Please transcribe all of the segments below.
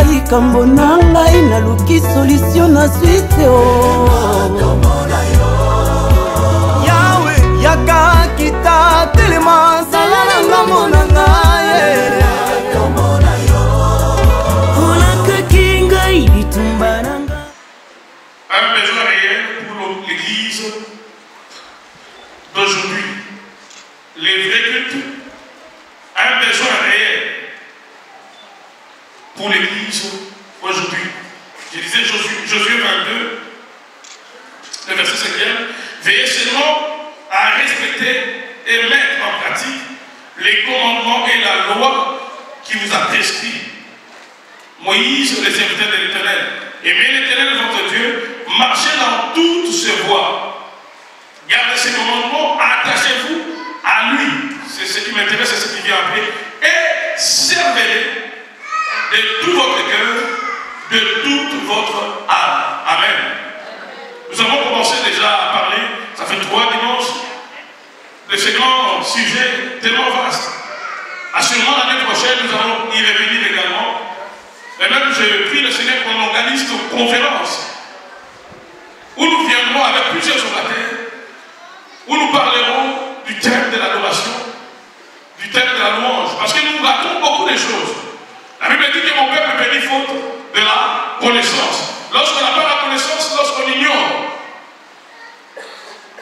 likambo na ngai naluki solution na suite yawe yaka kita telema sala na ngambo na ngai olakaki ngai litumba na ngai. Un besoin réel pour l'église d'aujourd'hui, les vrais cultes, un besoin réel pour l'église aujourd'hui. Je disais Josué 22, le verset 5e, veillez seulement à respecter et mettre en pratique les commandements et la loi qui vous a prescrit. Moïse, les serviteurs de l'Éternel, aimez l'Éternel votre Dieu, marchez dans toutes ses voies. Gardez ses commandements, attachez-vous à lui. C'est ce qui m'intéresse, c'est ce qui vient après. Et servez-les de tout votre cœur, de toute votre âme. Amen. Nous avons commencé déjà à parler, ça fait 3 dimanches, de ce grand sujet tellement vaste. Assurément, l'année prochaine, nous allons y revenir également. Et même, je prie le Seigneur qu'on organise une conférence où nous viendrons avec plusieurs orateurs, où nous parlerons du thème de l'adoration, du thème de la louange, parce que nous ratons beaucoup de choses. La Bible dit que mon peuple bénit faute de la connaissance. Lorsqu'on n'a pas la connaissance, lorsqu'on ignore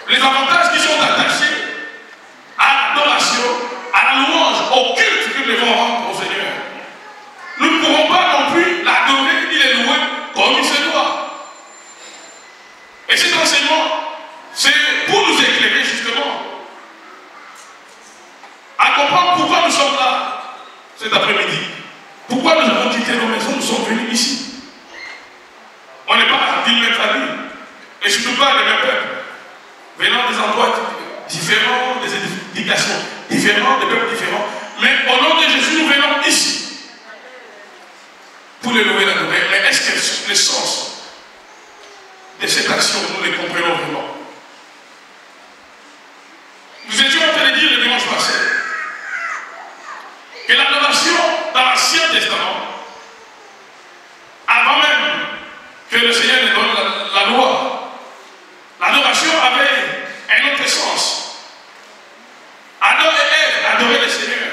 les avantages qui sont attachés à l'adoration, à la louange, au culte que nous devons rendre au Seigneur, nous ne pourrons pas non plus l'adorer ni le louer comme il se doit. Et cet enseignement, c'est pour nous éclairer justement à comprendre pourquoi nous sommes là cet après-midi. Pourquoi nous avons quitté nos maisons, nous sommes venus ici. On n'est pas d'une même famille, et surtout pas des mêmes peuples, venant des endroits différents, des éducations différentes, des peuples différents. Mais au nom de Jésus, nous venons ici pour le louer et l'adorer. Mais est-ce que le sens de cette action, nous les comprenons vraiment? Nous étions en train de dire le dimanche passé que l'adoration dans l'Ancien Testament, avant même que le Seigneur nous donne la loi, l'adoration avait un autre sens. Adam et Ève adoraient le Seigneur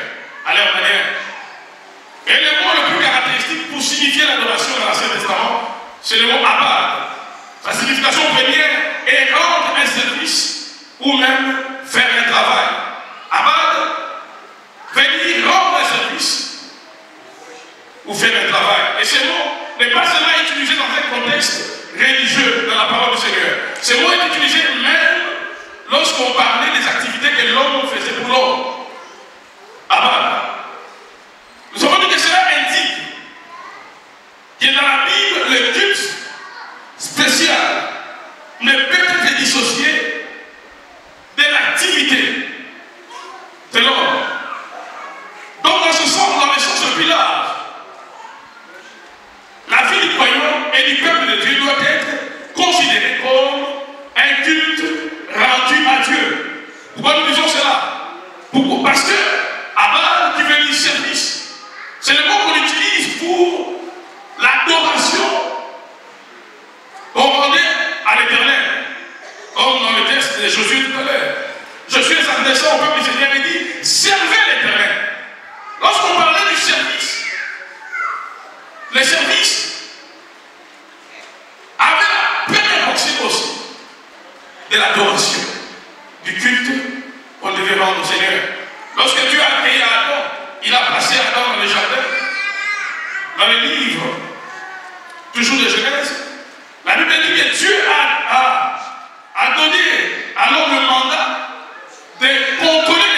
à leur manière. Et le mot le plus caractéristique pour signifier l'adoration dans l'Ancien Testament, c'est le mot abad. Sa signification première est rendre un service ou même faire un travail. Abad veut dire rendre un service ou faire un travail. Et ce mot n'est pas seulement utilisé dans un contexte religieux dans la parole du Seigneur. Ce mot est utilisé même lorsqu'on parlait des activités que l'homme faisait pour l'homme. Abad. Nous avons dit que cela indique que dans la Bible, le culte spécial ne peut être dissocié de l'activité de l'homme. Donc, dans ce sens, dans le sens le plus large, la vie du croyant et du peuple de Dieu doit être considérée comme un culte rendu à Dieu. Pourquoi nous disons cela? Pourquoi? Parce que Abad, qui veut dire service, c'est le mot qu'on utilise pour l'adoration qu'on rendait à l'Éternel. Comme dans le texte de Josué tout à l'heure. Josué s'adressant au peuple du Seigneur et dit, servez l'Éternel. Lorsqu'on parlait du service, le service avait la première portion aussi de l'adoration, du culte qu'on devait rendre au Seigneur. Lorsque Dieu a créé Adam, il a placé Adam dans le jardin. Dans le livre, toujours de Genèse, la Bible dit que Dieu a donné à l'homme le mandat de contrôler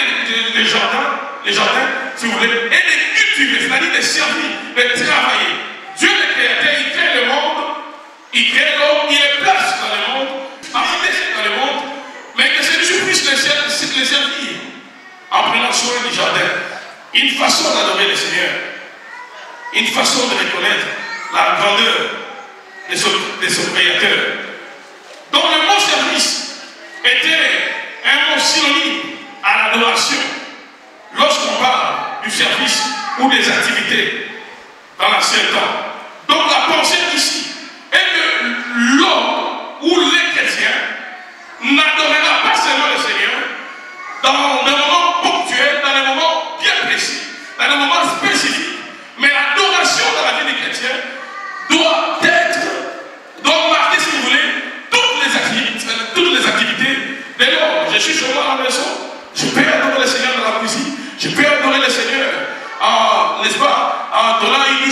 les jardins, si vous voulez, et de cultiver, c'est-à-dire de servir, de travailler. Dieu le créateur, il crée le monde, il crée l'homme, il le place dans le monde, dans le monde, mais que celui-ci puisse le servir en prenant soin du jardin. Une façon d'adorer le Seigneur, une façon de reconnaître la grandeur de son créateur. Donc le mot service était un mot synonyme à l'adoration lorsqu'on parle du service ou des activités dans l'ancien temps.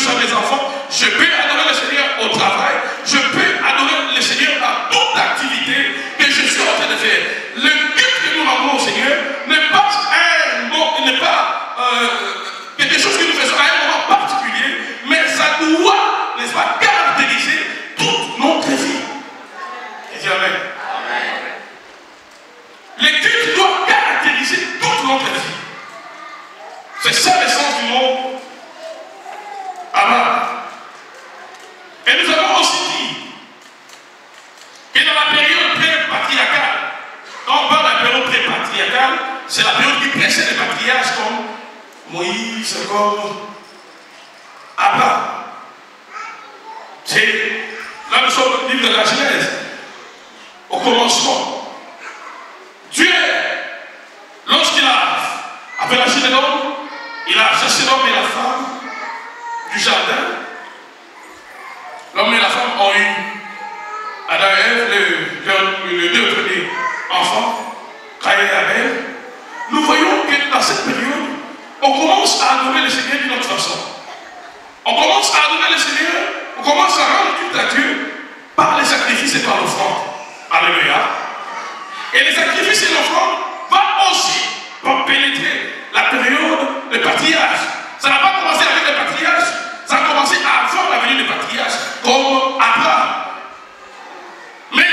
touche à mes enfants, je peux adorer le Seigneur au travail, je peux adorer le Seigneur dans toute activité que je suis en train de faire. Le culte que nous rendons au Seigneur n'est pas un mot, n'est pas quelque chose que nous faisons à un moment particulier, mais ça doit, n'est-ce pas, caractériser toute notre vie. Et dis Amen. Le culte doit caractériser toute notre vie. C'est ça le sens du mot Abba. Et nous avons aussi dit que dans la période pré-patriarcale, quand on parle de la période pré-patriarcale, c'est la période qui précède les patriarches comme Moïse, comme Abraham. Là nous sommes au livre de la Genèse. Au commencement, Dieu, lorsqu'il a appelé l'homme, il a chassé l'homme et la femme du jardin. L'homme et la femme ont eu Adam et Ève, les deux premiers enfants, Caïn et Abel. Nous voyons que dans cette période, on commence à adorer le Seigneur d'une autre façon. On commence à adorer le Seigneur, on commence à rendre culte à Dieu par les sacrifices et par l'offrande. Alléluia. Et les sacrifices et l'offrande vont aussi pénétrer la période de patriarche. Ça n'a pas commencé avec les patriarches, ça a commencé avant la venue des patriarches, comme Abraham. Mais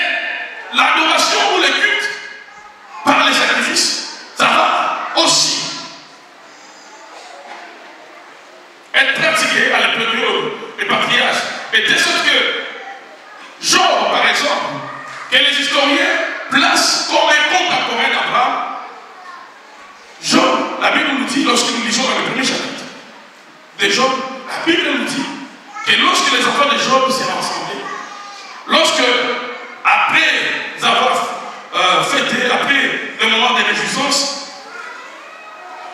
l'adoration ou le culte par les sacrifices, ça va aussi être pratiqué à la période des patriarches. Et de sorte que Job, par exemple, que les historiens placent comme un contemporain d'Abraham, Job, la Bible nous dit, lorsque nous lisons dans le premier chapitre de Job, la Bible nous dit que lorsque les enfants de Job s'est rassemblés, lorsque, après avoir fêté, après le moment de réjouissance,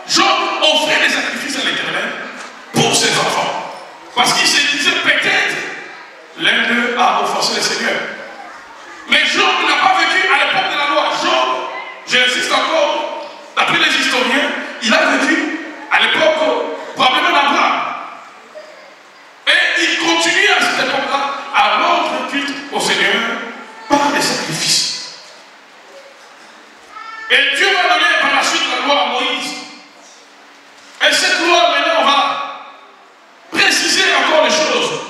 Job offrait des sacrifices à l'Éternel pour ses enfants. Parce qu'il se disait peut-être l'un d'eux a offensé le Seigneur. Mais Job n'a pas vécu à l'époque de la loi. Job, j'insiste encore, d'après les historiens, il a vécu à l'époque probablement d'Abraham. Et il continue à cette époque-là à rendre culte au Seigneur par les sacrifices. Et Dieu va donner par la suite la loi à Moïse. Et cette loi, maintenant, va préciser encore les choses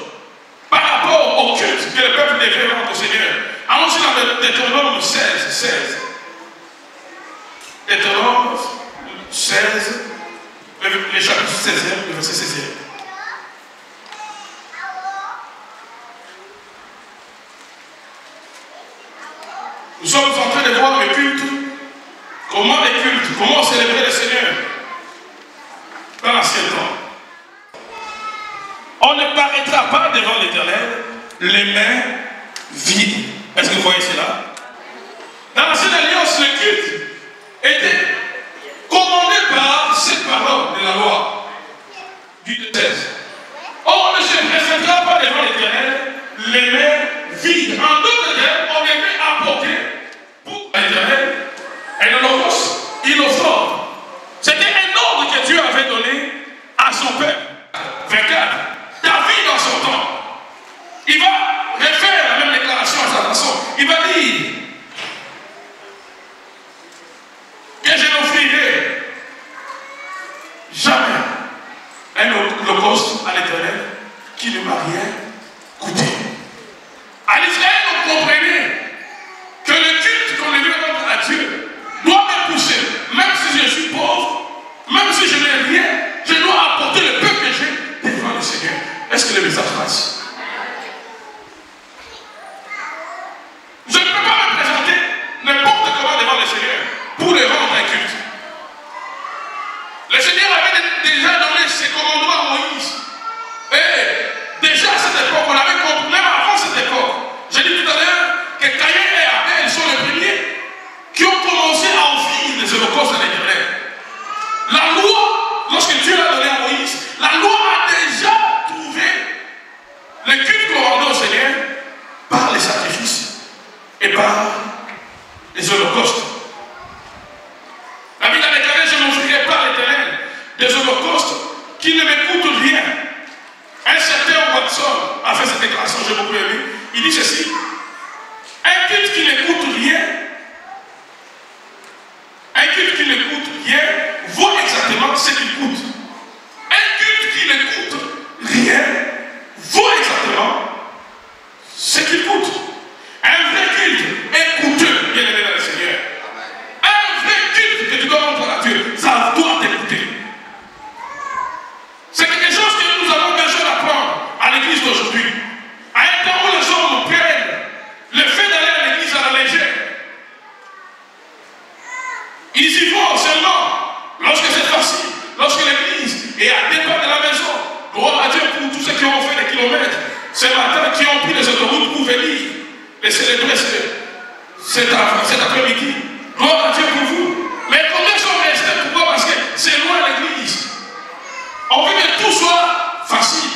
par rapport au culte que le peuple devait rendre au Seigneur. Allons-y dans Deutéronome 16. Deutéronome 16, le chapitre 16e, le verset 16e. Nous sommes en train de voir le culte, comment les cultes, comment célébrer le Seigneur dans l'ancien temps. On ne paraîtra pas devant l'Éternel les mains vides. Est-ce que vous voyez cela? Dans l'ancienne alliance, le culte était commandé par cette parole de la loi du 16. On ne se présentera pas devant l'Éternel les mains vides. En d'autres termes, on devait apporter pour l'Éternel un holocauste, une offrande. C'était un ordre que Dieu avait donné à son peuple. 24. David dans son temps, il va refaire la même déclaration à sa façon. Il va dire que je n'offrirai jamais un holocauste à l'Éternel qui ne m'a rien coûté. À l'Israël, vous comprenez que le culte qu'on devait rendre à Dieu doit me pousser, même si je suis pauvre, même si je n'ai rien, je dois apporter le peu que j'ai devant le Seigneur. Est-ce que le message passe? Je ne peux pas me présenter n'importe comment devant le Seigneur pour le rendre un culte. Le Seigneur avait déjà donné ses commandements à Moïse. Et déjà à cette époque, on avait compris, même avant cette époque, j'ai dit tout à l'heure que Caïn et Abel sont les premiers qui ont commencé à offrir des holocaustes à l'Éternel. La loi, lorsque Dieu l'a donné à Moïse, la loi a déjà trouvé qui ont fait des kilomètres ce matin, qui ont pris les autoroutes pour venir et célébrer cet après-midi. Gloire à Dieu pour vous. Mais combien sont restés? Pourquoi? Parce que c'est loin l'église. On veut que tout soit facile.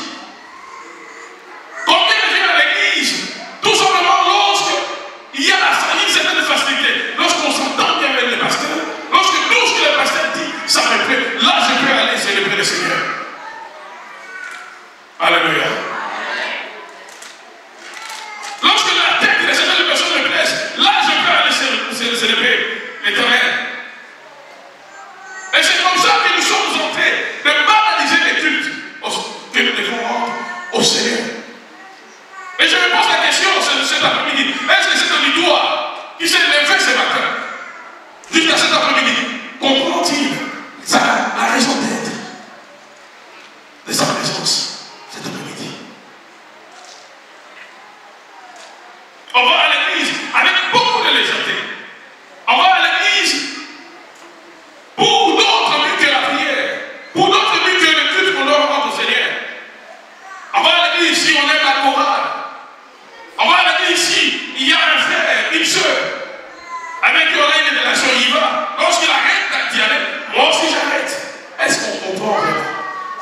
Combien viennent à l'église? Tout simplement lorsqu'il y a une certaine facilité. Lorsqu'on s'entend bien avec les pasteurs, lorsque tout ce que le pasteur dit, ça me plaît. Là, je peux aller célébrer le Seigneur. Alléluia. Lorsque la tête de certaines personnes me plaise, là, je peux aller célébrer l'Éternel. Et c'est comme ça que nous sommes entrés de banaliser les cultes que nous devons rendre au Seigneur. Et je me pose la question cet après-midi, est-ce que cet auditoire qui s'est levé ce matin, jusqu'à cet après-midi, comprend-il la raison d'être de sa présence cet après-midi? On va à l'église avec beaucoup de légèreté. On va à l'église pour d'autres buts que la prière, pour d'autres buts que le culte qu'on doit rendre au Seigneur. On va à l'église si on aime la chorale. On va à l'église si il y a un frère, une soeur, avec qui on a une relation, il va. Lorsqu'il arrête d'y aller, moi aussi j'arrête. Est-ce qu'on comprend vraiment?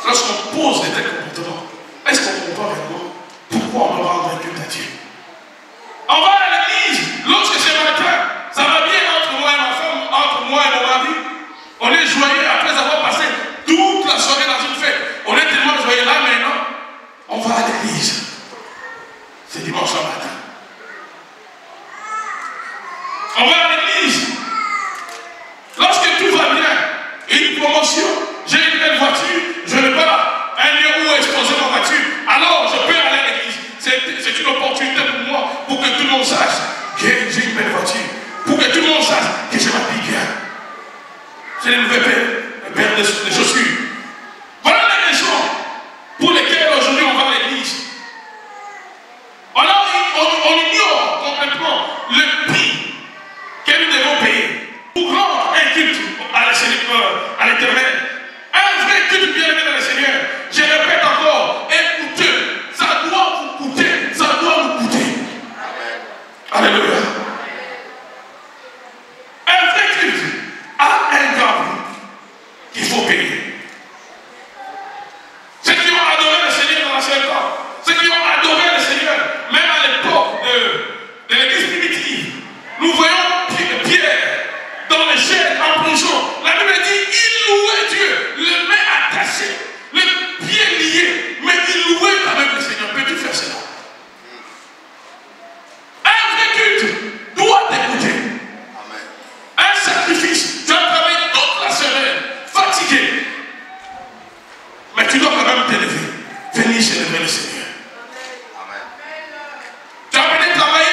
Lorsqu'on pose des tels comportements, est-ce qu'on comprend vraiment pourquoi on doit rendre un culte à Dieu? On va à l'église lorsque ce matin, ça va bien entre moi et ma femme, entre moi et mon mari. On est joyeux après avoir passé toute la soirée dans une fête. On est tellement joyeux là maintenant. On va à l'église. C'est dimanche matin. On va à l'église. Lorsque tout va bien, une promotion, j'ai une belle voiture, je n'ai pas un lieu où exposer ma voiture, alors je peux aller à l'église. C'est une opportunité pour moi, pour que tout le monde sache que j'ai une belle voiture, pour que tout le monde sache que je m'habille bien. J'ai une nouvelle paire de chaussures. Voilà les raisons pour lesquelles aujourd'hui on va à l'église. On ignore complètement le prix que nous devons payer pour rendre un culte à l'Éternel. Un vrai culte bien aimé dans le Seigneur. Je répète encore, écoutez, ça doit vous coûter, ça doit nous coûter. Alléluia. Un vrai culte a un grand prix qu'il faut payer. Ceux qui ont adoré le Seigneur dans l'ancien temps, ceux qui ont adoré le Seigneur, même à l'époque de l'église primitive, nous voyons Pierre dans les chaînes, en prison. La Bible dit, il louait Dieu, le main attaché, le pied lié, mais il louait quand même le Seigneur. Peux-tu faire cela? Un vrai culte doit t'écouter. Un sacrifice, tu as travaillé toute la semaine, fatigué, mais tu dois quand même t'élever, venir célébrer le Seigneur. Tu as peut-être travaillé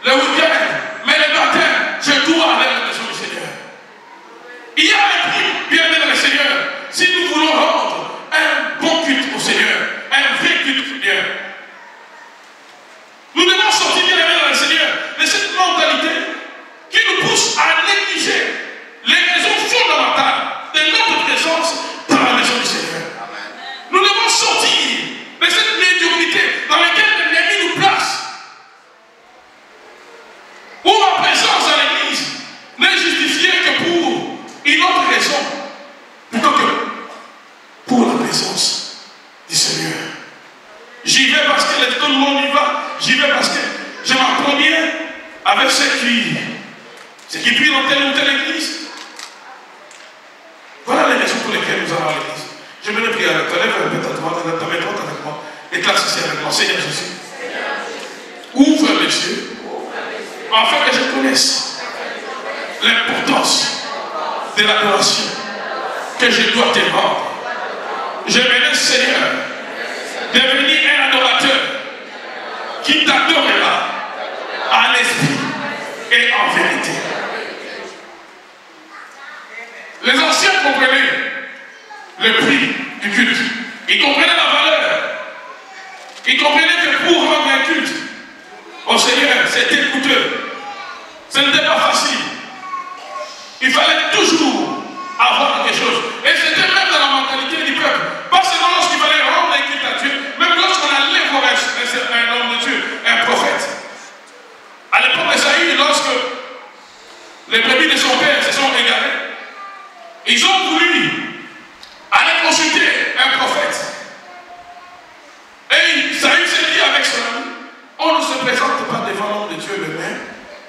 le week-end, mais le matin, je dois aller à la maison du Seigneur. Il y a un prix bien aimé dans le Seigneur. Si nous voulons rendre un bon culte au Seigneur, un vrai culte au Seigneur, nous devons sortir bien aimé dans le Seigneur de cette mentalité qui nous pousse à négliger les raisons fondamentales de notre présence dans la maison du Seigneur. Nous devons sortir de cette médiocrité dans laquelle l'ennemi nous place. Où ma présence à l'église n'est justifiée que pour une autre raison, plutôt que pour la présence du Seigneur. J'y vais parce que tout le monde y va, j'y vais parce que je m'apprends bien avec ceux qui prient dans telle ou telle église. Voilà les raisons pour lesquelles nous allons à l'église. Je vais prier avec toi, lève ta main droite avec moi, déclare ceci avec moi. Seigneur Jésus, ouvre les yeux, afin que je connaisse l'importance de l'adoration que je dois te rendre. Je me laisse, Seigneur, devenir un adorateur qui t'adorera en esprit et en vérité. Les anciens comprenaient le prix du culte. Ils comprenaient la valeur. Ils comprenaient que pour rendre un culte au Seigneur, c'était coûteux. Ce n'était pas facile. Il fallait toujours avoir quelque chose. Et c'était même dans la mentalité du peuple. Pas seulement lorsqu'il fallait rendre un culte à Dieu, on ne se présente pas devant l'homme de Dieu le main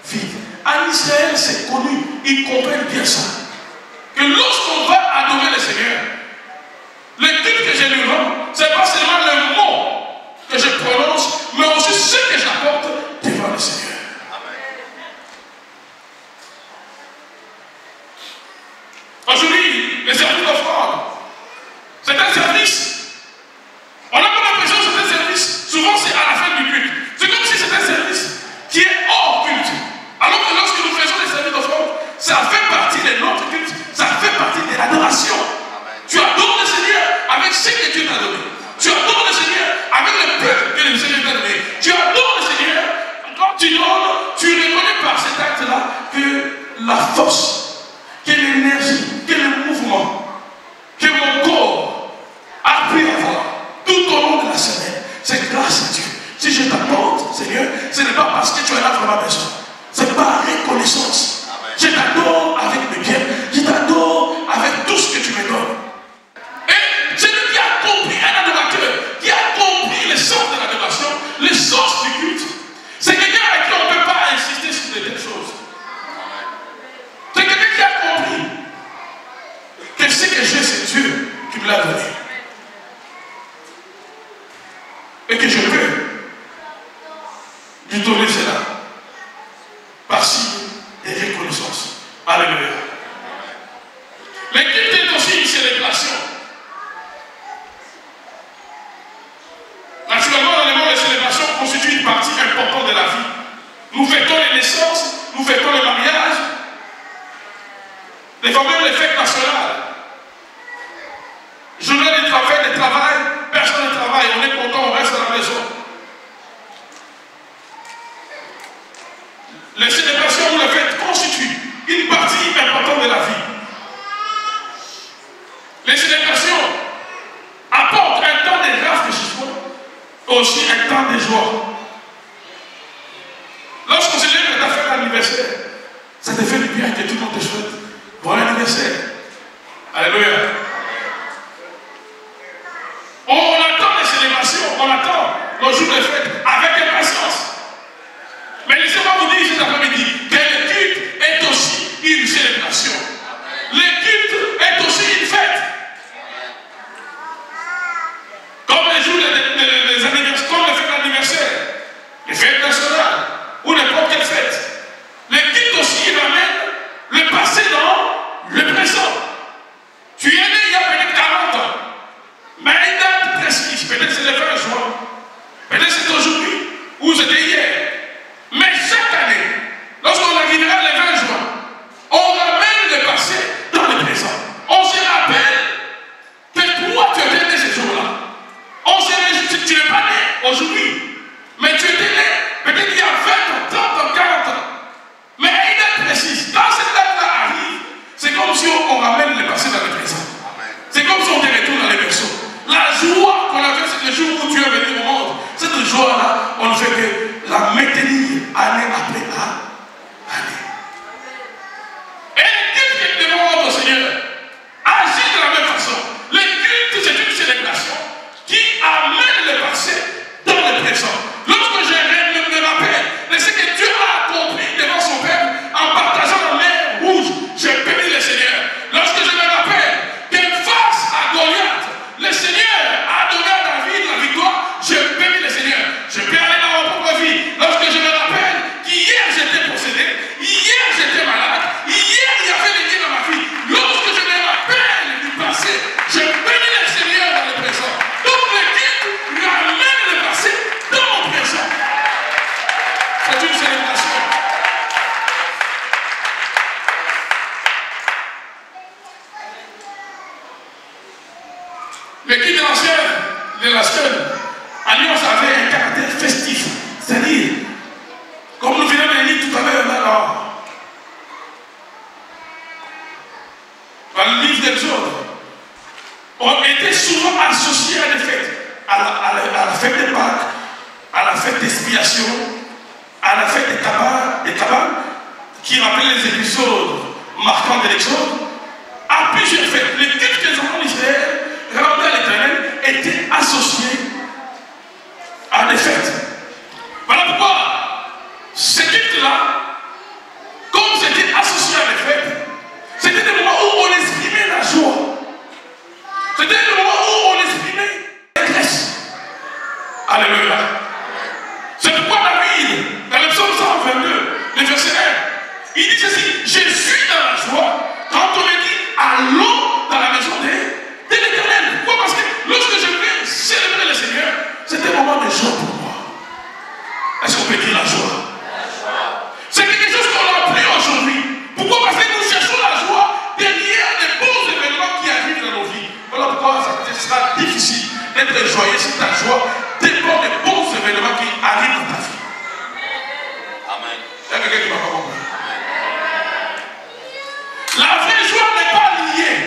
vide. En Israël, c'est connu, ils comprennent bien ça. Que lorsqu'on va adorer le Seigneur, le culte que je lui rends, ce n'est pas seulement le mot que je prononce, mais aussi ce que j'apporte devant le Seigneur. Aujourd'hui, les services d'offrande, c'est un service. On a comme l'impression que c'est un service. Souvent, c'est à la fin du culte. C'est comme si c'était un service qui est hors culte. Alors que lorsque nous faisons les services d'offrande, ça fait partie de notre culte. Ça fait partie de l'adoration. Tu adores le Seigneur avec ce que Dieu t'a donné. Tu adores le Seigneur avec le peuple que le Seigneur t'a donné. Tu adores le Seigneur. Quand tu donnes, tu reconnais par cet acte-là que la force, que l'énergie, que le mouvement, que mon corps a pu avoir tout au long de la semaine, c'est grâce à Dieu. Si je t'apporte, Seigneur, ce n'est pas parce que tu es là pour ma besoin. C'est par reconnaissance. Je t'adore avec mes biens. Je t'adore avec tout ce que tu me donnes. Et celui qui a compris, un adorateur, qui a compris le sens de l'adoration, le sens du culte, c'est quelqu'un avec qui on ne peut pas insister sur de telles choses. C'est quelqu'un qui a compris que ce que j'ai, c'est Dieu qui me l'a donné. Et que je peux lui donner cela par signe de reconnaissance. Alléluia. Le culte est aussi une célébration. Naturellement, dans le monde, les célébrations constituent une partie importante de la vie. Nous fêtons les naissances, nous fêtons les mariages, des fois même les fêtes nationales. Journée de travail, personne ne travaille, on est content, on reste à la maison. Les célébrations ou les fêtes constituent une partie importante de la vie. Les célébrations apportent un temps de rafraîchissement, aussi un temps de joie. Lorsqu'on célèbre ta fête d'anniversaire, ça te fait du bien que tout le monde te souhaite bon anniversaire. Alléluia. On attend les célébrations, on attend nos jours de fête avec impatience. Mais laissez-moi vous dire cet après-midi que le culte est aussi une célébration. Le culte est aussi une fête. Comme les jours des anniversaires, comme les fêtes d'anniversaire, les fêtes nationales ou n'importe quelle fête. Le culte aussi ramène le passé dans le présent. Tu es né il y a peut-être 40 ans, mais à une date précise, peut-être c'est le 20 juin, peut-être c'est aujourd'hui ou c'était hier. Mais chaque année, lorsqu'on arrivera le 20 juin, on ramène le passé dans le présent. On se rappelle que toi, tu étais né ce jour-là. On se réjouit, tu n'es pas né aujourd'hui, mais tu étais né peut-être il y a 20 ans, 30 ans, 40 ans. Mais à une date précise, quand cette date-là arrive, c'est comme si on ramène le passé dans le présent. C'est comme si on te retourne dans les berceaux. La joie qu'on avait, c'est le jour où tu es venu au monde. Cette joie-là, on ne fait que la maintenir année après année. Et le culte que nous demandons au Seigneur agit de la même façon. Le culte, c'est une célébration qui amène le passé dans le présent. Lorsque je me rappelle de ce que Dieu a accompli devant son peuple en partageant la mer rouge, je bénis le Seigneur. Lorsque je me rappelle que face à Goliath, le Seigneur a donné à David la victoire, je bénis le Seigneur. Je peux aller dans ma propre vie. Lorsque je me rappelle qu'hier j'étais possédé, hier j'étais malade, hier il y avait des liens dans ma vie. Lorsque je me rappelle du passé, je bénis le Seigneur dans le présent. Donc le culte ramène le passé dans mon présent. C'est une célébration. Le culte de l'ancienne alliance avait un caractère festif. C'est-à-dire, comme nous venons de lire tout à l'heure dans le livre d'Exode, on était souvent associés à des fêtes, à la fête des Pâques, à la fête d'expiation, à la fête des cabanes, qui rappelle les épisodes marquants de l'Exode, à plusieurs fêtes. Les cultes que les enfants d'Israël rendaient à l'Éternel étaient associés à des fêtes. Voilà pourquoi Alléluia. C'est pourquoi David, dans le psaume 122, le verset 1, il dit ceci: je suis dans la joie quand on me dit allons dans la maison de l'Éternel. Pourquoi? Parce que lorsque je viens célébrer le Seigneur, c'est un moment de joie pour moi. Est-ce qu'on peut dire la joie? C'est quelque chose qu'on n'a plus aujourd'hui. Pourquoi? Parce que nous cherchons la joie derrière les bons événements qui arrivent dans nos vies. Voilà pourquoi ça sera difficile d'être joyeux si ta joie dépend des bons événements qui arrivent dans ta vie. Amen. Il y a quelqu'un qui m'a pas compris. La vraie joie n'est pas liée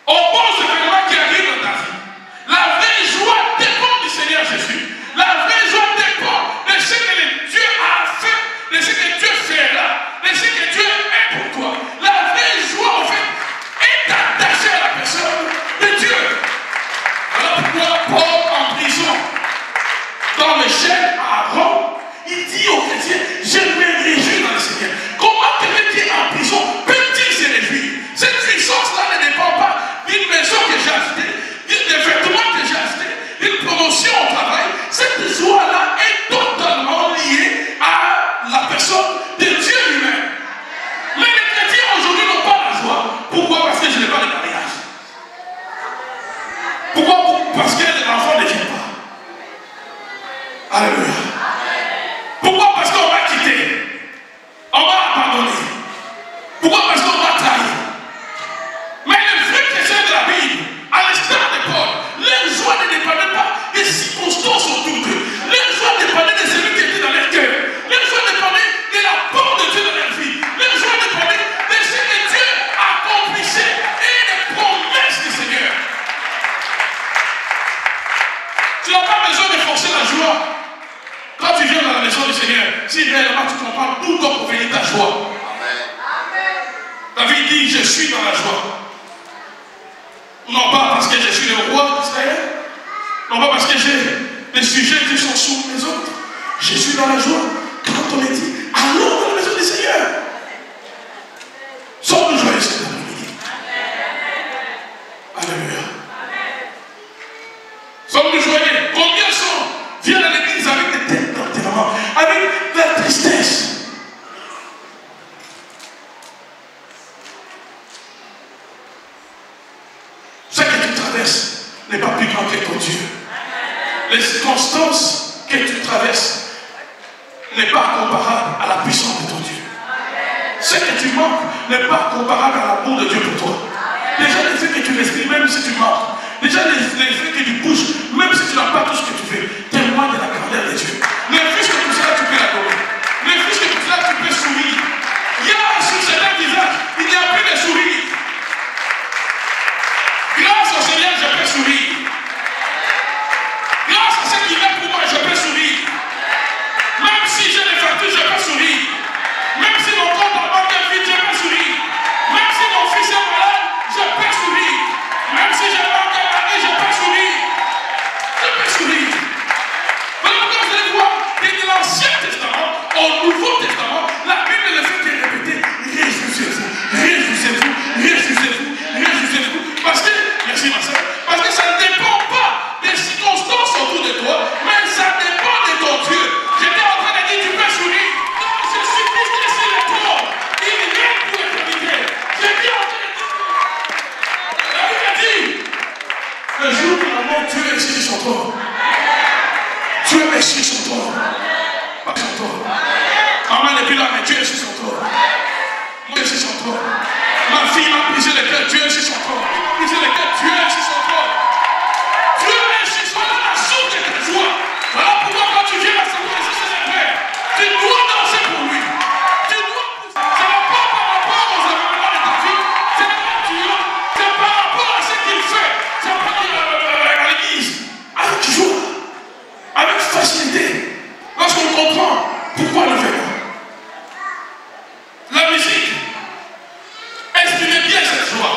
aux bons événements qui arrivent dans ta vie. La vraie joie dépend du Seigneur Jésus. La vraie joie dépend de ce que Dieu a fait, de ce que Dieu fera, de ce que Dieu est pour toi. La vraie joie, en fait, est attachée à la personne de Dieu. Voilà pourquoi Paul, en prison, dans les chaînes à Rome, il dit aux chrétiens: je me réjouis dans le Seigneur. Comment quelqu'un qui est en prison peut-il se réjouir? Cette puissance-là ne dépend pas d'une maison que j'ai achetée, des vêtements que j'ai achetés, d'une promotion au travail. Cette joie-là est totalement liée à la personne de Dieu lui-même. Mais les chrétiens aujourd'hui n'ont pas la joie. Pourquoi? Parce que je n'ai pas de mariage. Pourquoi? Parce que les enfants ne viennent pas. Alléluia. Pourquoi? Parce qu'on m'a quitté. On m'a abandonné. Pourquoi? Parce qu'on m'a trahi. Mais les vrais chrétiens de la Bible, à l'instar de Paul, leur joie ne dépendait pas des circonstances autour d'eux. Leur joie dépendait de celui qui était dans leur cœur. Leur joie dépendait de l'apport de Dieu dans leur vie. Leur joie dépendait de ce que Dieu accomplissait et des promesses du Seigneur. Tu n'as pas besoin de forcer la joie. Quand tu viens dans la maison du Seigneur, si réellement tu comprends d'où doit provenir ta joie. David dit: je suis dans la joie. Non pas parce que je suis le roi d'Israël, non pas parce que j'ai des sujets qui sont sous mes autres. Je suis dans la joie quand on me dit allons dans la maison du Seigneur. Sommes-nous joyeux cet après-midi? Alléluia. Sommes-nous joyeux? Combien viennent à l'église avec des têtes d'enterrement, avec de la tristesse? Ce que tu traverses n'est pas plus grand que ton Dieu. Les circonstances que tu traverses n'est pas comparable à la puissance de ton Dieu. Ce que tu manques n'est pas comparable à l'amour de Dieu pour toi. Déjà les faits que tu respires, même si tu manques, déjà les faits que tu bouges, même si tu n'as pas tout ce que tu veux, témoigne de la grandeur de Dieu. Mais puisque tout cela, tu peux l'adorer. Mais puisque tout cela, tu peux sourire. Il y a sur certains visages, il n'y a plus de sourire. Grâce au Seigneur, je peux sourire. Grâce à ce qu'il est pour moi, je peux sourire. Même si j'ai des factures, je peux sourire. Même si mon compte en banque est vide, je peux sourire. Même si mon fils est malade, je peux sourire. Même si j'ai manque à l'année, je peux sourire. Je peux sourire. Voilà pourquoi vous allez voir que de l'Ancien Testament au Nouveau Testament, la Bible ne fait que répéter: réjouissez-vous, réjouissez-vous, réjouissez-vous, réjouissez-vous. Parce que, merci ma soeur, parce que ça ne dépend pas des circonstances autour de toi, mais ça dépend de ton Dieu. J'étais en train de dire: tu peux sourire. Non, je suis triste sur les pauvres. Il règne pour l'éternité. J'étais en train de dire: la Bible a dit, le jour où la mort, Dieu est sur son trône. Dieu est sur son trône. Pas sur son trône. Maman n'est plus là, mais Dieu est sur son trône. Dieu est sur son trône. Ma fille m'a brisé le cœur, Dieu est sur son trône. Brisé le cœur, Dieu est sur son trône. Dieu est sur son trône, la source de ta joie. Voilà pourquoi quand tu viens à sa présence, c'est vrai. Tu dois danser pour lui. Tu dois. Ce n'est pas par rapport aux événements de ta vie. Ce n'est pas Dieu. C'est par rapport à ce qu'il fait. C'est pas à l'église. Avec joie. Avec facilité. Lorsqu'on comprend pourquoi le fait. La musique exprimait bien cette joie.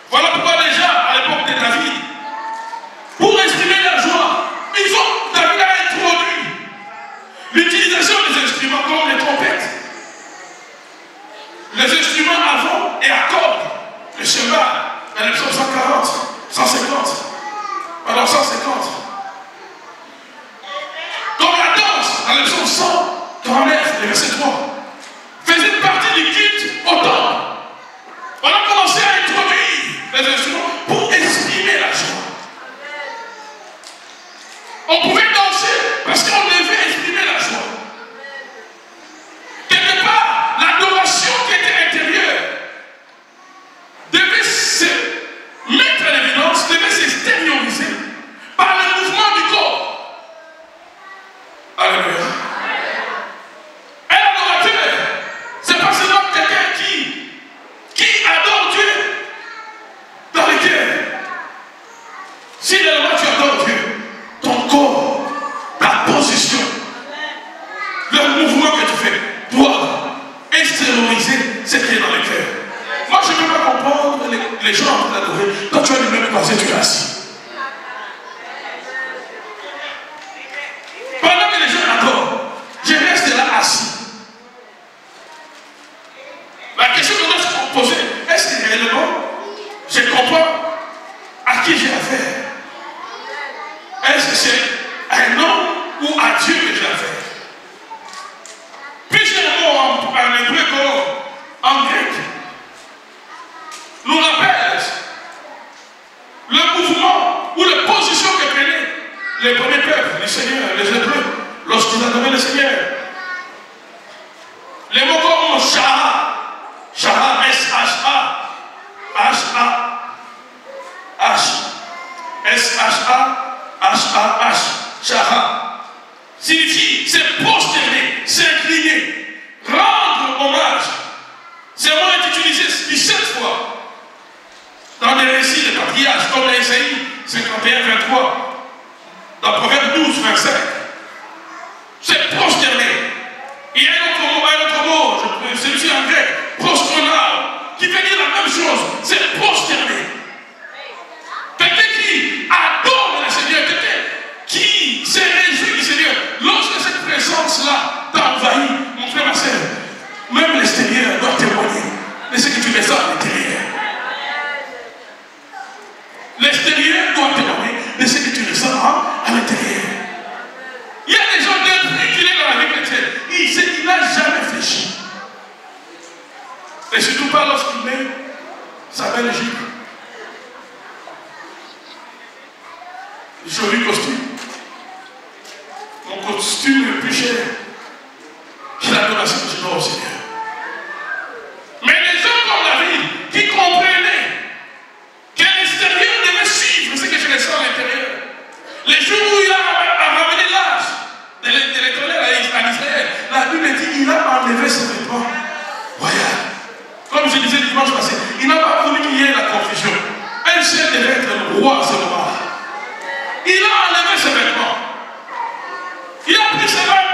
Voilà pourquoi déjà à l'époque de David, pour exprimer la joie, David a introduit l'utilisation des instruments comme les trompettes, les instruments avant et à cordes, le cheval, dans le psaume 140, 150, pardon 150. dans le psaume 139, le verset 3, faisait partie du culte au temple. On a commencé à introduire les instruments pour exprimer la joie. On pouvait danser parce qu'on devait exprimer la joie. Quelque part, l'adoration qui était intérieure devait se mettre en évidence, devait s'extérioriser par le mouvement du corps. Alléluia. Un adorateur, c'est pas seulement quelqu'un qui adore Dieu dans le cœur. Si réellement tu adores Dieu, ton corps, ta position, le mouvement que tu fais doit extérioriser ce qui est dans le cœur. Moi, je ne peux pas comprendre les gens en train d'adorer. Quand tu as le même passé, tu es assis. Pendant que les gens adorent, je reste là assis. La question qu'on doit se poser, est-ce que réellement je comprends à qui j'ai affaire? Est-ce que c'est un homme ou à Dieu que j'ai affaire? Plusieurs mots en hébreu comme en grec nous rappellent le mouvement ou la position que prenaient les premiers peuples, les Seigneurs, les Hébreux, lorsqu'ils adoraient le Seigneur. Les mots comme Shaha, Shaha, S-H-A, H-A-H, S-H-A, H-A-H, Shaha, signifie se prosterner, s'incliner, rendre hommage. Ce mot est utilisé 17 fois dans les récits des patriarches, comme dans Ésaïe 51-23, dans Proverbe 12-25. C'est prosterner. Il y a un autre mot, celui-ci en grec, prostronal, qui veut dire la même chose, c'est prosterner. Quelqu'un qui adore le Seigneur, quelqu'un qui se réjouit du Seigneur. Lorsque cette présence-là t'envahit, mon frère, ma soeur, même l'extérieur doit témoigner de ce que tu ressens à l'intérieur. L'extérieur doit témoigner de ce que tu ressens à l'intérieur. Il y a des gens depuis qu'il est dans la vie chrétienne, il n'a jamais fléchi. Et surtout pas lorsqu'il met sa belle jupe, joli costume. Mon costume le plus cher, c'est l'adoration que je dois au Seigneur. Mais les gens comme David qui comprenaient qu'à l'extérieur devait suivre ce que je ressens à l'intérieur. Les jours où il a ramené l'âge de l'Éternel à Israël, la Bible dit qu'il a enlevé ses vêtements royaux. Comme je disais dimanche passé, il n'a pas voulu qu'il y ait la confusion. Un seul devait être le roi à ce moment-là. Il a enlevé ses vêtements. Il a pris ses mains,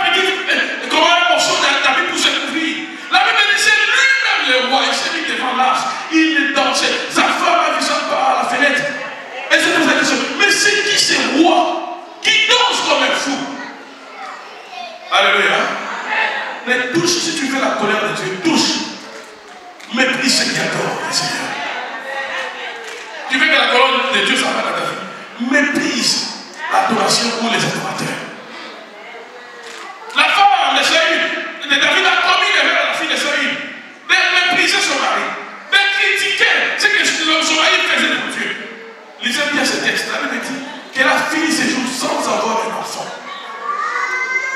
comme un morceau d'habit pour se couvrir. La Bible dit c'est lui-même le roi. Il s'est mis devant l'arche. Il dansait. Sa femme a vu ça par la fenêtre. Et c'est pour la question. Mais c'est qui ces rois qui dansent comme un fou? Alléluia. Mais touche, si tu veux la colère de Dieu, touche. Méprise ceux qui adorent le Seigneur. Tu veux que la colère de Dieu s'appelle à ta vie. Méprise l'adoration pour les adorateurs. La femme de Saül, de David a commis l'erreur à la fille de Saül, de mépriser son mari, de critiquer ce que son mari faisait pour Dieu. Lisez bien ce texte. La Bible dit qu'elle a fini ses jours sans avoir un enfant.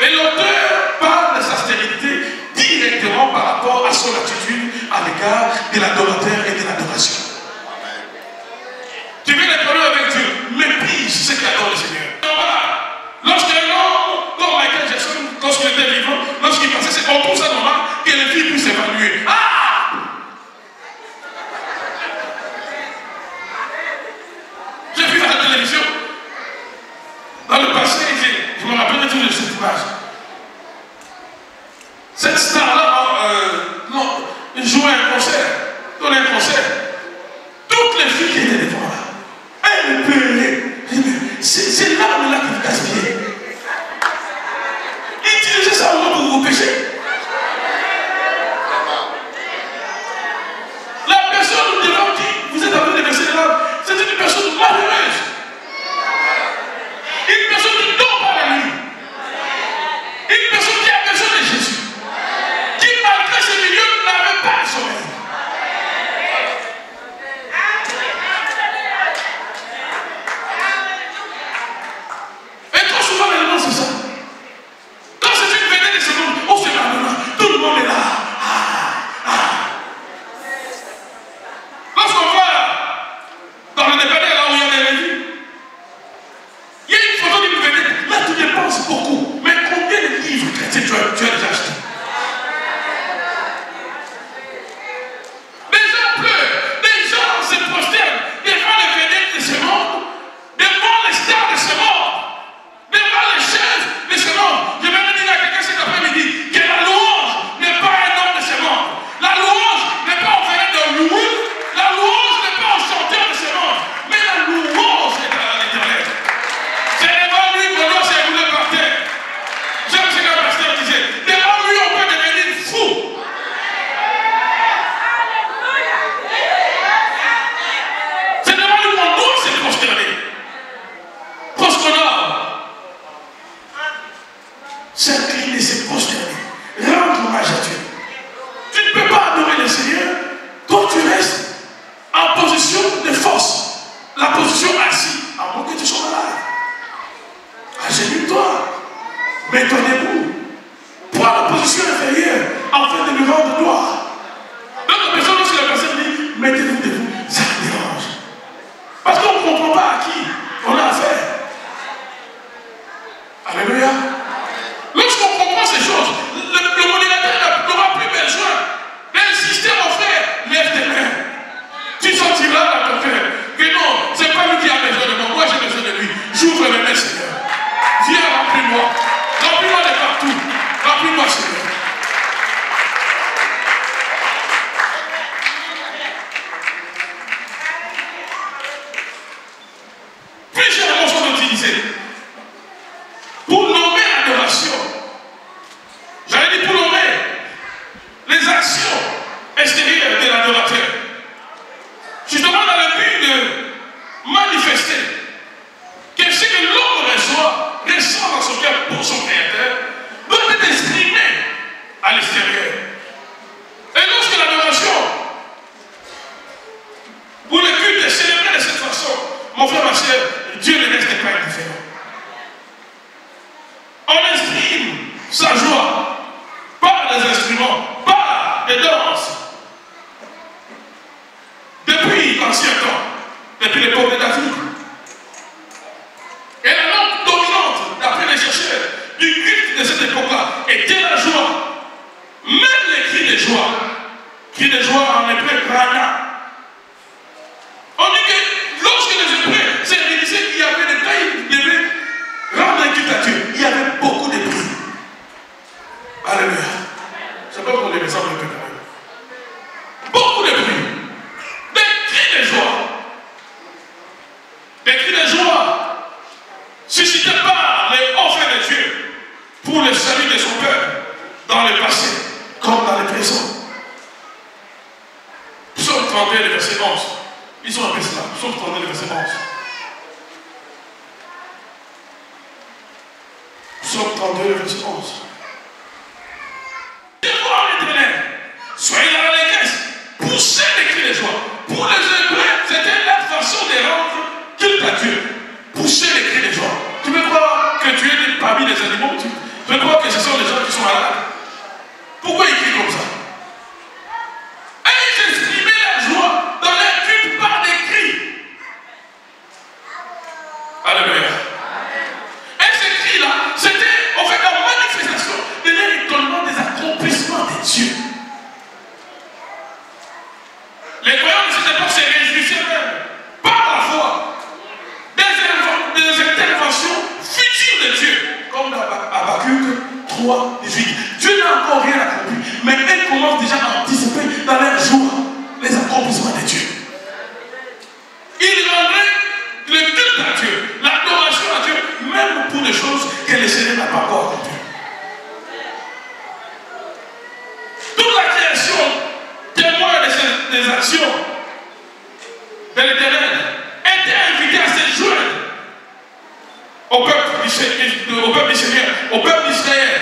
Et l'auteur parle de sa stérilité directement par rapport à son attitude à l'égard de l'adorateur et de l'adoration. Tu veux les problèmes avec Dieu, méprise ceux qui adorent le Seigneur. Lorsqu'un homme comme Michael Jackson, lorsqu'il était vivant, lorsqu'il passait, on trouve ça normal que les filles puissent s'évaluer. Ah! J'ai vu à la télévision, dans le passé, je me rappelle toujours de cette image. Cette star-là, jouait un concert, donnait un concert. Toutes les filles qui étaient devant là, elles pleuraient. C'est l'arme-là qui vous gaspillait. Utilisez ça pour vos péchés. La personne devant qui vous êtes en train de verser les larmes, c'est une personne malheureuse. Une personne qui tombe à la nuit. Une s'incliner, se prosterner, rendre hommage à Dieu. Tu ne peux pas adorer le Seigneur quand tu restes en position de force, la position assise, à moins que tu sois malade. Agenouille-toi, mets-toi debout, prends la position inférieure afin de lui rendre gloire. Donc la personne, lorsque la personne dit mettez-vous debout, ça me dérange. Parce qu'on ne comprend pas à qui on a affaire. Alléluia. Lorsqu'on comprend ces choses, le modérateur n'aura plus besoin d'insister, mon frère, lève tes mains. Tu sentiras dans ton cœur que non, ce n'est pas lui qui a besoin de moi, moi j'ai besoin de lui. J'ouvre mes mains, Seigneur. Viens, remplis-moi. Remplis-moi de partout. Remplis-moi, Seigneur. Plusieurs mots sont utilisés pour nommer l'adoration. J'avais dit pour nommer les actions extérieures de l'adorateur. Justement dans le but de manifester que ce que l'homme ressent dans son cœur pour son Créateur, doit être exprimé à l'extérieur. Et lorsque l'adoration ou le culte est célébré de cette façon, mon frère, ma soeur, Dieu ne reste pas indifférent. On exprime sa joie par des instruments, par des danses. Depuis l'ancien temps, depuis l'époque de David. Et la langue dominante, d'après les chercheurs, du culte de cette époque-là était la joie. Même les cris de joie en hébreu, rana. On dit que lorsque les Hébreux s'est réalisé qu'il y avait des tailles qui devaient rendre un culte à Dieu, il y avait beaucoup de bruit. Alléluia. Je ne sais pas pour les messages de Dieu. Beaucoup de bruit. Des cris de joie. Des cris de joie suscités par les offres de Dieu pour le salut de son peuple dans le passé comme dans le présent. Psaume 31, le verset 11. Ils ont appelé cela. Psaume 32, le verset 11. Psaume 32, le verset 11. Devant l'Éternel, soyez dans l'allégresse, poussez les cris de joie. Pour les Hébreux, c'était la façon de rendre culte à Dieu. Pousser les cris de joie. Tu veux croire que tu es parmi les animaux? Tu veux croire que ce sont les gens qui sont malades? Pourquoi ils crient comme ça? Et ils exprimaient la joie dans leur culte par des cris. Alléluia. Et ces cris-là, c'était en fait la manifestation de leur étonnement des accomplissements de Dieu. Les croyants de cette époque se réjouissaient même par la foi des interventions futures de Dieu, comme dans Habakkuk 3, 18. Dieu n'a encore rien accompli, mais ils commencent déjà à anticiper dans leur joie les accomplissements de Dieu. Ils rendraient le culte à Dieu, l'adoration à Dieu, même pour des choses que le Seigneur n'a pas encore accomplies. Toute la création témoin des actions de l'Éternel était invitée à se joindre au peuple du Seigneur, au peuple d'Israël.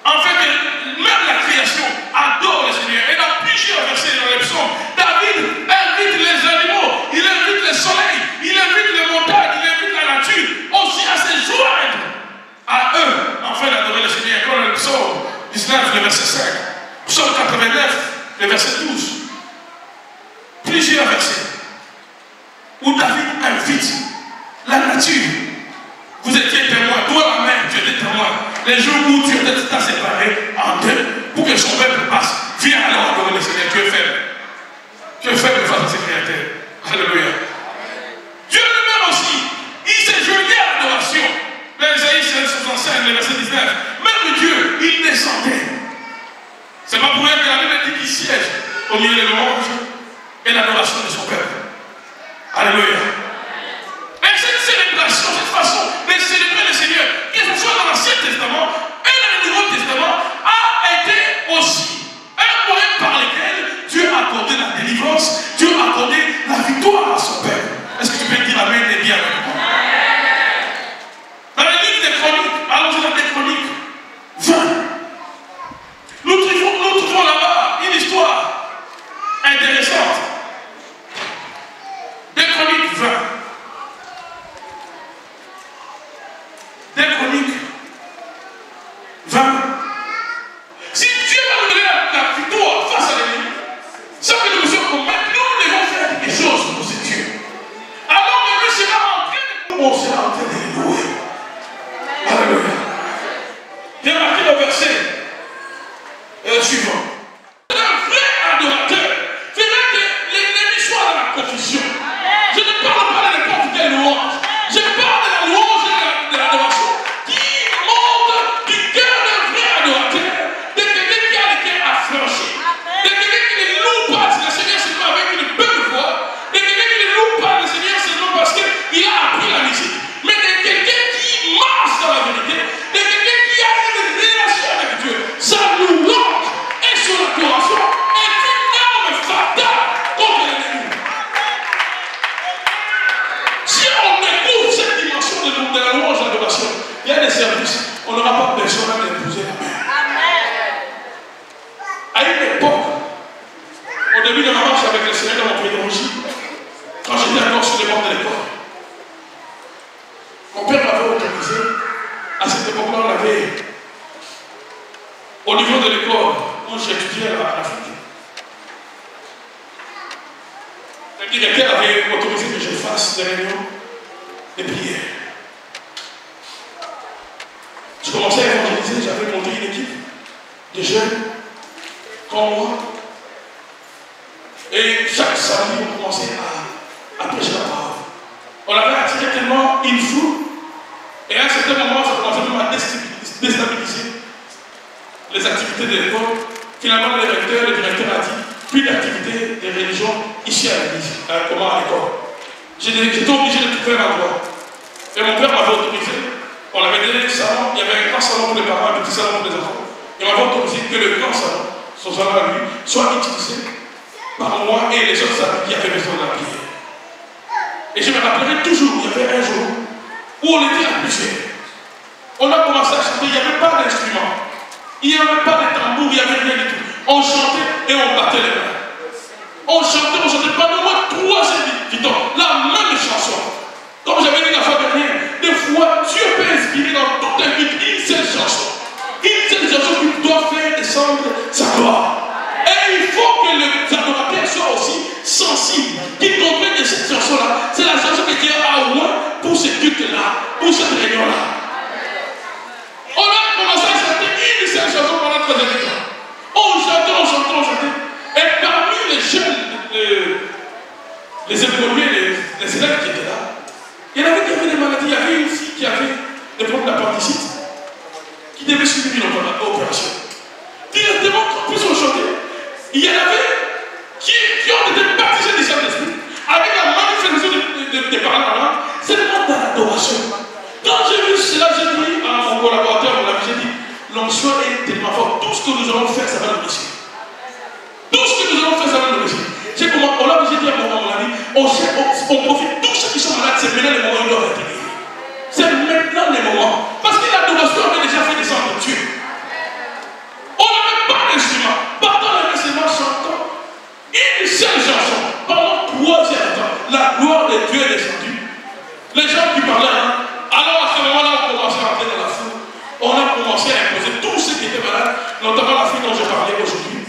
En fait, même la création adore le Seigneur. Et dans plusieurs versets dans les psaumes, David invite les animaux, il invite le soleil, il invite les montagnes, il invite la nature aussi à se joindre à eux, afin d'adorer le Seigneur. Comme le psaume 19, le verset 5, psaume 89, le verset 12. Plusieurs versets où David invite la nature. Vous étiez témoin, toi la mère, tu étais témoin. Les jours où tu étais séparé en deux pour que son peuple passe. Viens alors adorer le Seigneur. Tu es faible. Tu es faible face à ses créateurs. Alléluia. Dieu lui-même aussi, il s'est joigné à l'adoration. Dans Isaïe 65, le verset 19. Même Dieu, il descendait. C'est pas pour rien que la Bible dit qu'il siège au milieu des louanges et l'adoration de son peuple. Alléluia. Et cette célébration, cette façon de célébrer le Seigneur, que ce soit dans l'Ancien Testament et dans le Nouveau Testament, a été aussi un moyen par lequel Dieu a accordé la délivrance, Dieu a accordé la victoire à son peuple. Est-ce que tu peux dire Amen et bien avec moi? Dans le livre des Chroniques, allons-y dans les Chroniques. il y a des services, on n'aura pas besoin d'imposer la main. À une époque, au début de ma marche avec le Seigneur dans mon pays d'origine, quand j'étais encore sur les bancs de l'école, mon père m'avait autorisé, à cette époque-là, on avait, au niveau de l'école où j'étudiais à l'Afrique, le directeur avait autorisé que je fasse des réunions de prière. Je commençais à évangéliser, j'avais monté une équipe de jeunes comme moi. Et chaque samedi, on commençait à prêcher la parole. On avait attiré tellement une foule, et à un certain moment, ça commençait même à déstabiliser les activités de l'école. Finalement, le directeur a dit plus d'activités de religion ici à l'église, à l'école. J'étais obligé de trouver un endroit. Et mon père m'avait autorisé. On avait des salons, il y avait un grand salon pour les parents, un petit salon pour les enfants. Il m'avait autorisé que le grand salon, son salon à lui, soit utilisé par moi et les autres amis qui avaient besoin de la prière. Et je me rappellerai toujours, il y avait un jour où on était à plusieurs. On a commencé à chanter, il n'y avait pas d'instrument, il n'y avait pas de tambour, il n'y avait rien du tout. On chantait et on battait les mains. On chantait pendant au moins 3 heures, la même chanson. Comme j'avais dit la fois dernière, des fois Dieu peut inspirer dans toute ta vie une seule chanson. Une seule chanson qui doit faire descendre sa gloire. Et il faut que les adorateurs soient aussi sensibles, qu'ils comprennent que cette chanson-là, c'est la chanson que Dieu a au moins pour ce culte-là, pour cette réunion-là. On a commencé à chanter une seule chanson pendant 3 heures. On chantait. Et parmi les jeunes, les écoliers, les élèves qui étaient là, il y en avait qui avaient des maladies. Il y avait une fille qui avait des problèmes d'appendicite, qui devait subir une opération. Directement, quand plus on chantait, il y en avait qui ont été baptisés du Saint-Esprit avec la manifestation de parler en langue. C'est le monde de l'adoration. Quand j'ai vu cela, j'ai dit à mon collaborateur, j'ai dit, l'onction est tellement forte. Tout ce que nous allons faire, ça va nous réussir. Tout ce que nous allons faire, ça va nous réussir. J'ai dit à mon ami, on profite, tous ceux qui sont malades, c'est maintenant les moments où ils doivent être guéris. C'est maintenant les moments. Parce que l'adoration avait déjà fait descendre Dieu. On n'avait pas d'instrument. Pendant les instruments chantants, une seule chanson, pendant 3 heures, la gloire de Dieu est descendue. Les gens qui parlaient, alors à ce moment-là, on commençait à entrer dans la foule. On a commencé à imposer tous ceux qui étaient malades, notamment la fille dont je parlais aujourd'hui.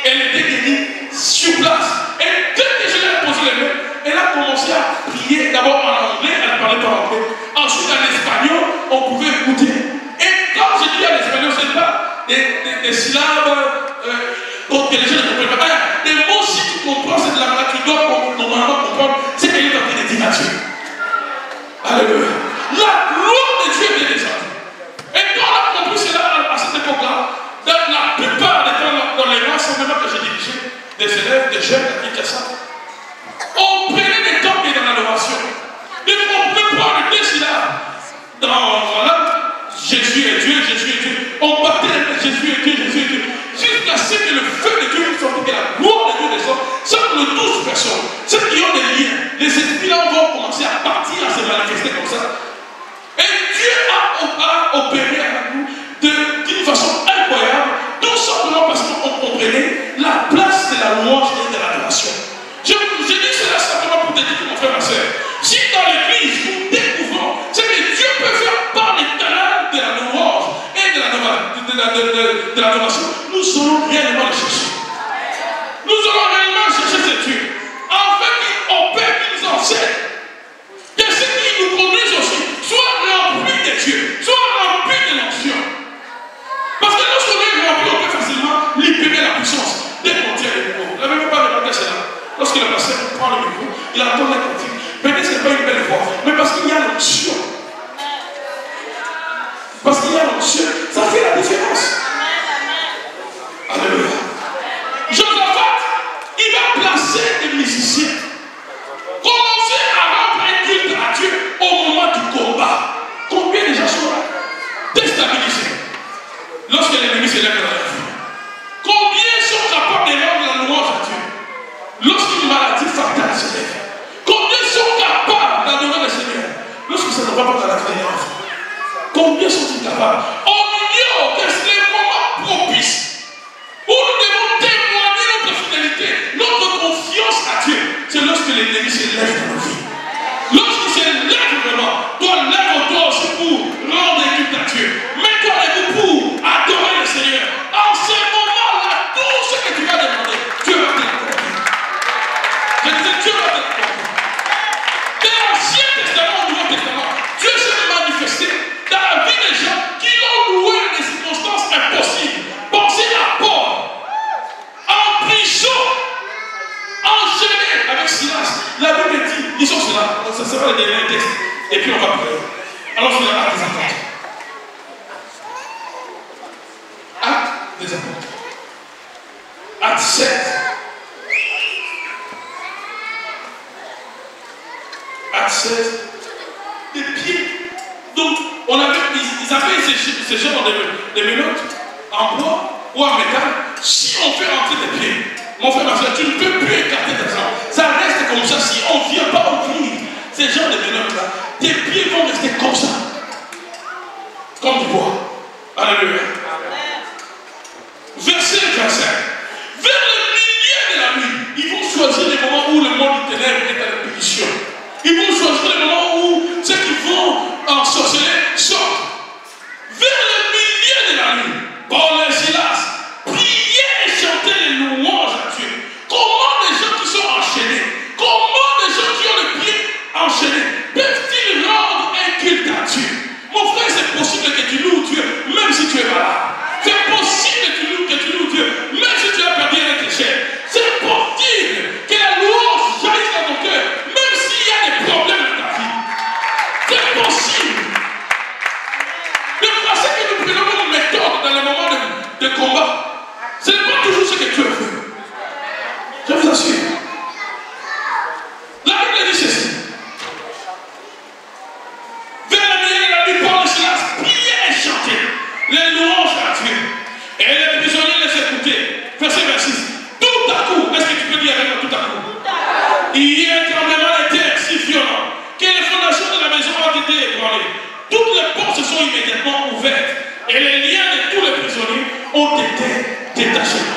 Elle était guérie sur place. Et dès que je lui ai posé les mains, elle a commencé à prier d'abord en anglais, elle ne parlait pas anglais. Ensuite en espagnol, on pouvait écouter. Et quand je dis en espagnol, ce n'est pas des syllabes que les gens ne comprennent pas. Des mots, si tu comprends, c'est de la maladie. Tu dois normalement comprendre ce qu'elle est en train de dire à Dieu. Alléluia. La gloire de Dieu est descendue. Et quand on a compris cela à cette époque-là, la plupart des temps dans les rassemblements que j'ai dirigés, des élèves, des jeunes à Kinshasa, on prenait des temps dans l'adoration. Et on peut prendre 2 syllabes dans la langue. Jésus est Dieu, Jésus est Dieu. On battait les mains, Jésus est Dieu, Jésus est Dieu. Jusqu'à ce que le feu de Dieu sorte, que la gloire de Dieu descende. Sans que nous 12 personnes, ceux qui ont des liens, les esprits-là vont commencer à partir, à se manifester comme ça. Et Dieu a opéré avec nous d'une façon incroyable, tout simplement parce qu'on comprenait la place de la louange et de l'adoration. Je dis cela simplement pour te dire, mon frère, ma soeur, si dans l'église nous découvrons ce que Dieu peut faire par les canaux de la louange et de l'adoration, nous serons réellement les chercher. Nous allons réellement chercher ce Dieu, afin qu'il opère, qu'il nous enseigne, que ce qui nous conduise aussi soit rempli de Dieu, soit rempli de l'onction. Parce que lorsqu'on est rempli, on peut facilement libérer la puissance dès qu'on tient le micro. Vous n'avez même pas demandé cela. Lorsque le pasteur prend le micro, il entend la cantique. Peut-être que ce n'est pas une belle voix, mais parce qu'il y a l'onction. Parce qu'il y a l'onction, ça fait la différence. Alléluia. Josaphat, il va placer des musiciens. Commencer à rendre un culte à Dieu au moment du combat. Combien de gens sont là? Déstabilisés. Lorsque l'ennemi se lève dans la vie. Combien sont capables de rendre la louange à Dieu? Lorsqu'une maladie fatale se lève. Combien sont capables d'adorer le Seigneur? Lorsque ça ne va pas dans la vie. Combien sont-ils capables? On ignore que c'est le moment propice où nous devons témoigner notre fidélité, notre confiance à Dieu. C'est lorsque l'ennemi se lève dans nos vies. Lorsqu'il se lève vraiment, toi lève-toi aussi pour rendre écoute à Dieu. Mets-toi debout pour adorer le Seigneur. En ce moment-là, tout ce que tu vas demander, Dieu va te l'accorder. Je disais, Dieu va te l'accorder. De l'Ancien Testament au Nouveau Testament, Dieu s'est manifesté dans la vie des gens qui ont loué des circonstances impossibles. Pensez à Paul, en prison, enchaîné avec Silas. La Bible dit, ils sont cela, ça sera le dernier texte, et puis on va prier. Alors c'est l'acte des apôtres. Acte des apôtres. Acte 7. Acte 16. Des pieds. Donc, on avait, ils avaient ces genres de menottes en bois ou en métal. Si on fait rentrer des pieds, mon frère, ma soeur, tu ne peux plus écarter tes jambes. Ça reste comme ça. Si on ne vient pas ouvrir ces genres de menottes-là, tes pieds vont rester comme ça. Comme du bois. Alléluia. Verset 25. Vers le milieu de la nuit, ils vont choisir les moments où le monde du ténèbres est à la punition. Ils vont choisir les moments où ceux qui vont en sorceler sortent. Vers le milieu de la nuit, Paul et Silas priaient et chantaient les louanges à Dieu. Comment des gens qui sont enchaînés, comment des gens qui ont le pied enchaîné, peuvent-ils rendre un culte à Dieu? Mon frère, c'est possible que tu loues Dieu, même si tu es malade. C'est possible que tu loues Dieu, même si tu as perdu un être cher. C'est possible que la louange jaillisse dans ton cœur, même s'il y a des problèmes dans ta vie. C'est possible. Le passé que nous prenons comme méthode dans les moments de combat, ce n'est pas toujours ce que Dieu veut. Je vous assure. La Bible dit ceci. Vers le milieu de la nuit, Paul et Silas priaient et chantaient les louanges à Dieu. Et les prisonniers les écoutaient. Verset 26. Tout à coup, est-ce que tu peux dire avec moi tout à coup? Il y a un tremblement de terre si violent que les fondations de la maison ont été ébranlées. Toutes les portes se sont immédiatement ouvertes et les liens de tous les prisonniers ont été détachés.